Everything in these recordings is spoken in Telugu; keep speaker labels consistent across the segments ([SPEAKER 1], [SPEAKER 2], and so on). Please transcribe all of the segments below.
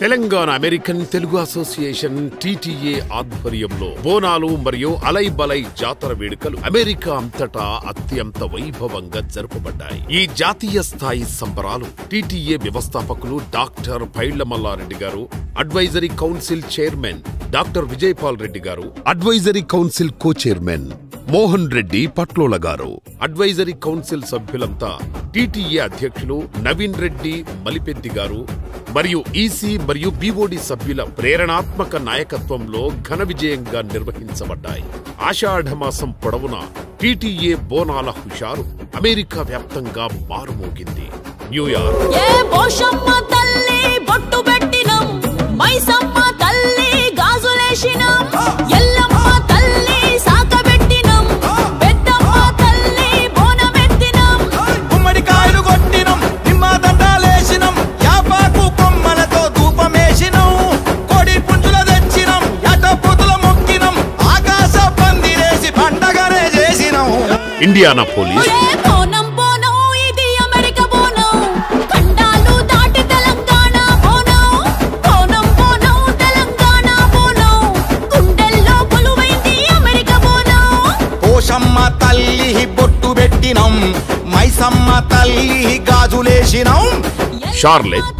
[SPEAKER 1] Telangana American Telugu association TTA ఆధ్వర్యంలో బోనాలు మరియు అలైబలై జాతర వేడుకలు అమెరికా అంతటా అత్యంత వైభవంగా జరుపబడ్డాయి. ఈ జాతీయ స్థాయి సంబరాలు టీటీఏ వ్యవస్థాపకులు డాక్టర్ పైళ్లమల్లారెడ్డి గారు, advisory council chairman doctor Vijaypal Reddy గారు, అడ్వైజరీ కౌన్సిల్ కో చైర్మన్ మోహన్ రెడ్డి పట్లోల గారు, అడ్వైజరీ కౌన్సిల్ సభ్యులంతా టీటీఏ అధ్యక్షులు నవీన్ రెడ్డి మలిపెద్ది గారు మరియు ఈసీ మరియు బీఓడి సభ్యుల ప్రేరణాత్మక నాయకత్వంలో ఘన విజయంగా నిర్వహించబడ్డాయి. ఆషాఢమాసం పొడవునా టీటీఏ బోనాల హుషారు అమెరికా వ్యాప్తంగా మారుమోగింది. న్యూయార్క్ ఇండియానాపోలిస్,
[SPEAKER 2] పోషమ్మ తల్లి బొట్టు పెట్టినం, మైసమ్మ తల్లి గాజులేసినం,
[SPEAKER 1] Charlotte,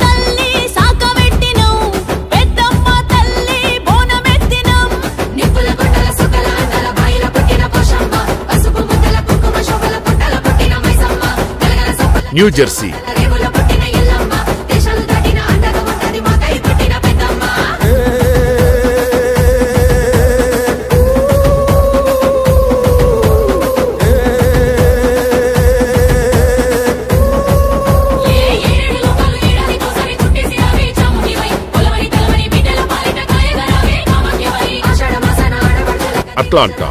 [SPEAKER 1] New Jersey, Atlanta,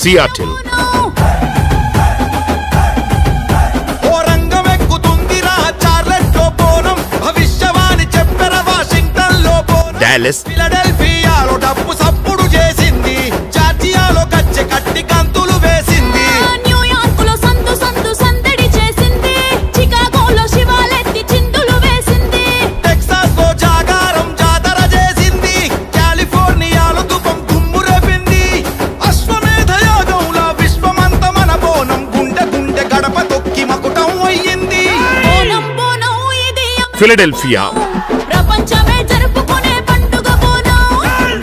[SPEAKER 1] Seattle, Dallas,
[SPEAKER 2] ఫిలడెల్ఫియాలో డబ్బు సప్పుడు చేసింది, జార్జియాలో కచ్చె కట్టి కంతులు వేసింది,
[SPEAKER 3] న్యూయార్కులో సందు సందు సందడి చేసింది, చికాగోలో శివాలెత్తి చిందులు వేసింది,
[SPEAKER 2] టెక్సాస్ లో జాగారం జాతర చేసింది, కాలిఫోర్నియాలో తుపం దుమ్ము రేపింది, అశ్వమేధ యాగంలో విశ్వమంత మన బోనం గుండె గుండె గడప తొక్కి మకుటం అయ్యింది.
[SPEAKER 1] ఫిలడెల్ఫియా,
[SPEAKER 3] ప్రపంచమే జరుపుకునే పండుగ బోనం,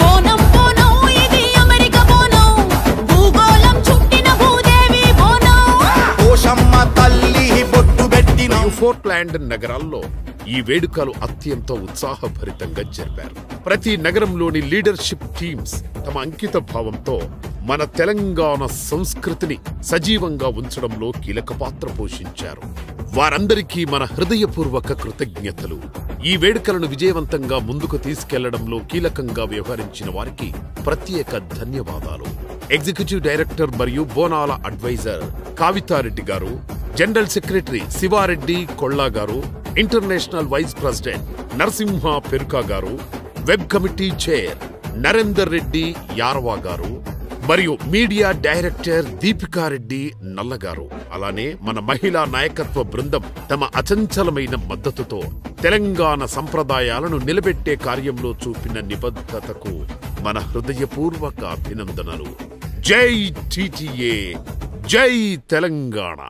[SPEAKER 3] బోనం బోనం ఇది అమెరికా బోనం, భూగోళం చుట్టిన భూదేవి బోనం,
[SPEAKER 2] పోషమ్మ తల్లి బొట్టు పెట్టిన
[SPEAKER 1] పోర్ట్లాండ్ నగరాల్లో ఈ వేడుకలు అత్యంత ఉత్సాహభరితంగా జరిపారు. ప్రతి నగరంలోని లీడర్షిప్ టీమ్స్ తమ అంకిత భావంతో మన తెలంగాణ సంస్కృతిని సజీవంగా ఉంచడంలో కీలక పాత్ర పోషించారు. వారందరికీ మన హృదయపూర్వక కృతజ్ఞతలు. ఈ వేడుకలను విజయవంతంగా ముందుకు తీసుకెళ్లడంలో కీలకంగా వ్యవహరించిన వారికి ప్రత్యేక ధన్యవాదాలు. ఎగ్జిక్యూటివ్ డైరెక్టర్ మరియు బోనాల అడ్వైజర్ కావితారెడ్డి గారు, జనరల్ సెక్రటరీ శివారెడ్డి కొల్లా గారు, ఇంటర్నేషనల్ వైస్ ప్రెసిడెంట్ నరసింహ పెరుకా గారు, web committee chair Narender Reddy యారవా గారు మరియు మీడియా డైరెక్టర్ దీపికారెడ్డి నల్లగారు, అలానే మన మహిళా నాయకత్వ బృందం తమ అచంచలమైన మద్దతుతో తెలంగాణ సంప్రదాయాలను నిలబెట్టే కార్యంలో చూపిన నిబద్ధతకు మన హృదయపూర్వక అభినందనలు. జై టీటీఏ, జై తెలంగాణ.